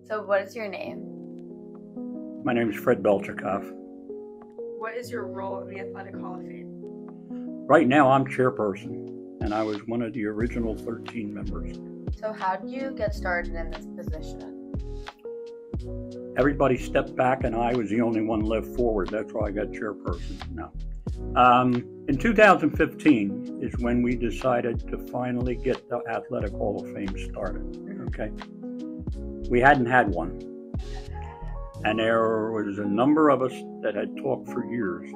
So what is your name? My name is Fred Belchikoff. What is your role in the Athletic Hall of Fame? Right now I'm chairperson, and I was one of the original 13 members. So how did you get started in this position? Everybody stepped back and I was the only one left forward. That's why I got chairperson now. In 2015 is when we decided to finally get the Athletic Hall of Fame started, okay? We hadn't had one. And there was a number of us that had talked for years.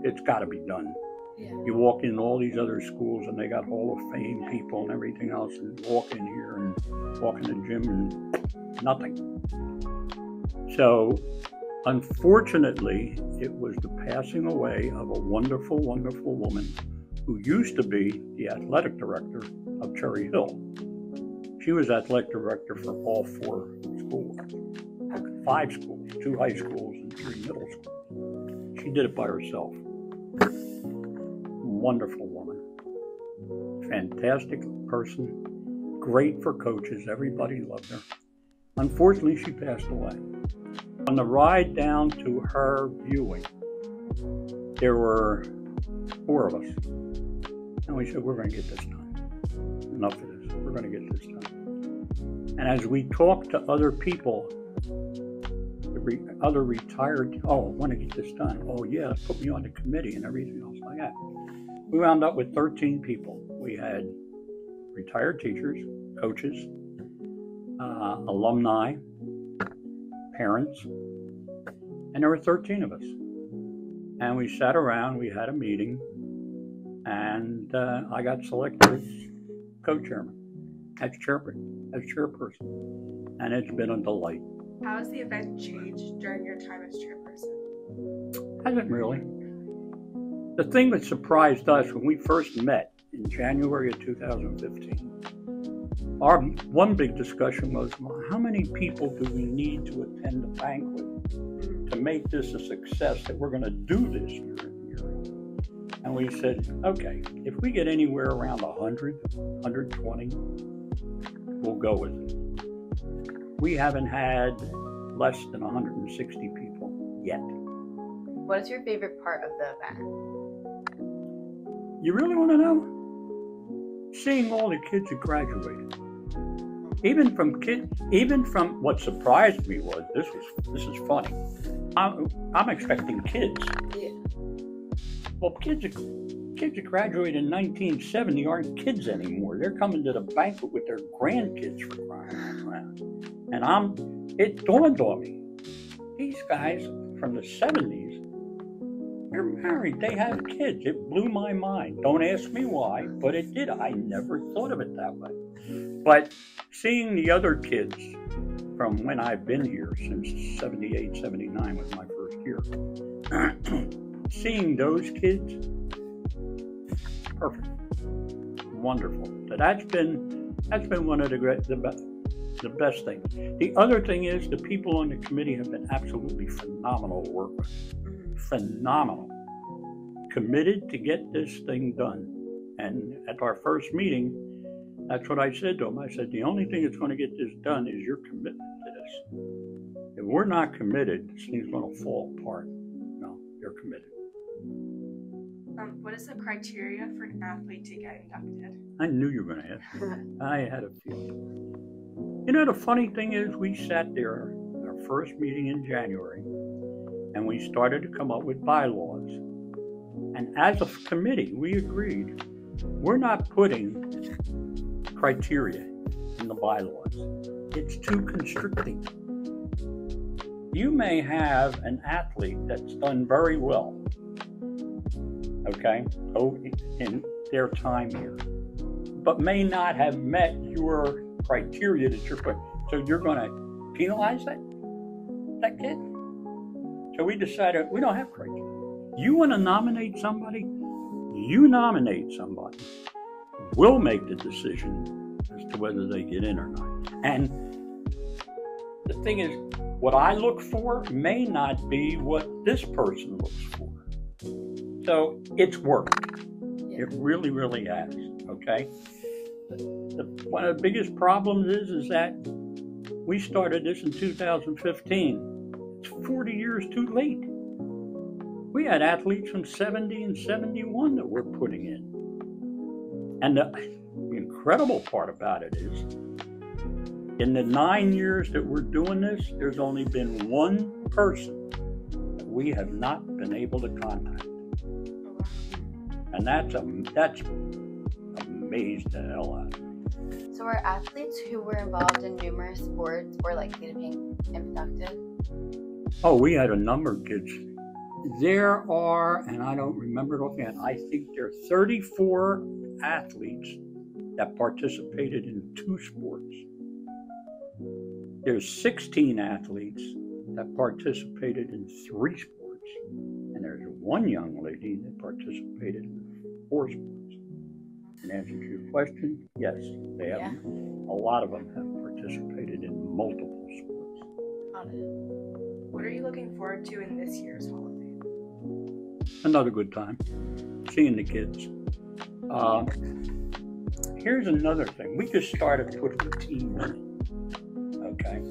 It's got to be done. Yeah. You walk in all these other schools and they got Hall of Fame people and everything else, and walk in here and walk in the gym and nothing. So, unfortunately, it was the passing away of a wonderful, wonderful woman who used to be the athletic director of Cherry Hill. She was athletic director for all 4 schools, 5 schools, 2 high schools and 3 middle schools. She did it by herself. Wonderful woman, fantastic person, great for coaches. Everybody loved her. Unfortunately, she passed away. On the ride down to her viewing, there were 4 of us. And we said, we're going to get this done. Enough of this. We're going to get this done. And as we talked to other people, other retired, I want to get this done. Oh, yeah, put me on the committee and everything else like that. We wound up with 13 people. We had retired teachers, coaches, alumni, parents, and there were 13 of us. And we sat around, we had a meeting, and I got selected as co-chairman, as chairperson, and it's been a delight. How has the event changed during your time as chairperson? Hasn't really. The thing that surprised us when we first met in January of 2015, our one big discussion was, well, how many people do we need to attend the banquet to make this a success that we're going to do this year and year? And we said, okay, if we get anywhere around 100, 120, we'll go with it. We haven't had less than 160 people yet. What is your favorite part of the event? You really want to know? Seeing all the kids that graduated. Even from what surprised me was, this is funny. I'm expecting kids. Yeah. Well, kids that graduated in 1970 aren't kids anymore. They're coming to the banquet with their grandkids, for crying out loud. And it dawned on me, these guys from the 70s, they're married, they have kids. It blew my mind. Don't ask me why, but it did. I never thought of it that way. But seeing the other kids from when I've been here, since 78, 79 was my first year, seeing those kids, perfect, wonderful. So that's been one of the best things. The other thing is the people on the committee have been absolutely phenomenal to work with. Phenomenal. Committed to get this thing done. And at our first meeting, that's what I said to them. I said, the only thing that's going to get this done is your commitment to this. If we're not committed, this thing's going to fall apart. No, you're committed. What is the criteria for an athlete to get inducted? I knew you were going to ask me. I had a feeling. You know, the funny thing is, we sat there, our first meeting in January, and we started to come up with bylaws. And as a committee, we agreed, we're not putting criteria in the bylaws. It's too constricting. You may have an athlete that's done very well, okay, in their time here, but may not have met your criteria that you're putting. So you're going to penalize that kid? So we decided we don't have criteria. You want to nominate somebody? You nominate somebody. We'll make the decision as to whether they get in or not. And the thing is, what I look for may not be what this person looks for. So it's worked. It really, really has, okay? One of the biggest problems is that We started this in 2015. It's 40 years too late. We had athletes from 70 and 71 that we're putting in. And the incredible part about it is, in the 9 years that we're doing this, there's only been one person that we have not been able to contact. And that's amazed the hell out of me. So are athletes who were involved in numerous sports or likely to be inducted? Oh, we had a number of kids. There are, and I don't remember it offhand, I think there are 34 athletes that participated in 2 sports. There's 16 athletes that participated in 3 sports. And there's one young lady that participated in 4 sports. In answer to your question, yes, they have. A lot of them have participated in multiple sports. Got it. What are you looking forward to in this year's Hall of Fame? Another good time, seeing the kids. Here's another thing. We just started putting teams in. Okay.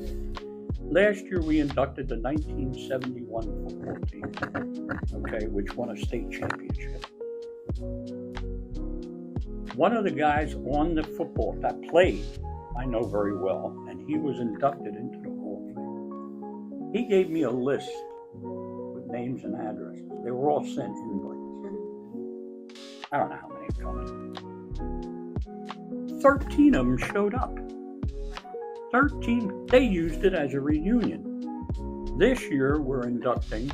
Last year we inducted the 1971 football team, okay, which won a state championship. One of the guys on the football that played, I know very well, and he was inducted into the Hall of Fame. He gave me a list with names and addresses. They were all sent invites. I don't know how many come in. 13 of them showed up. 13, they used it as a reunion. This year we're inducting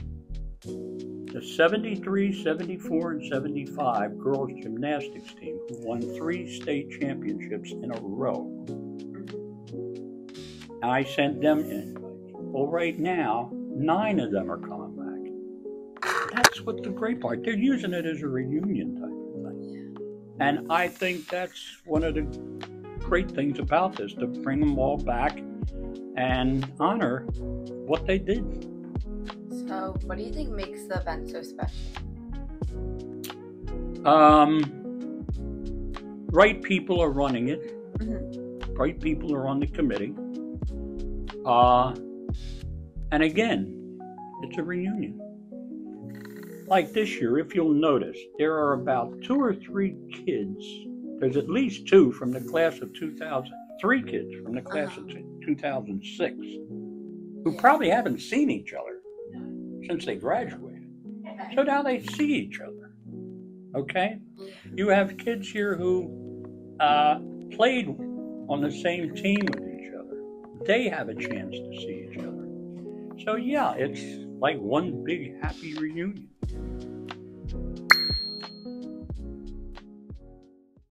the 73, 74, and 75 girls gymnastics team who won 3 state championships in a row. I sent them invites. Well, right now, 9 of them are coming back. That's what the great part. They're using it as a reunion type of thing. And I think that's one of the great things about this, to bring them all back and honor what they did. So what do you think makes the event so special? Right people are running it. Right people are on the committee. And again, it's a reunion. Like this year, if you'll notice, there are about 2 or 3 kids. There's at least 2 from the class of 2000, 3 kids from the class of 2006, who probably haven't seen each other since they graduated. So now they see each other, okay? You have kids here who played on the same team with each other. They have a chance to see each other. So yeah, it's like one big happy reunion.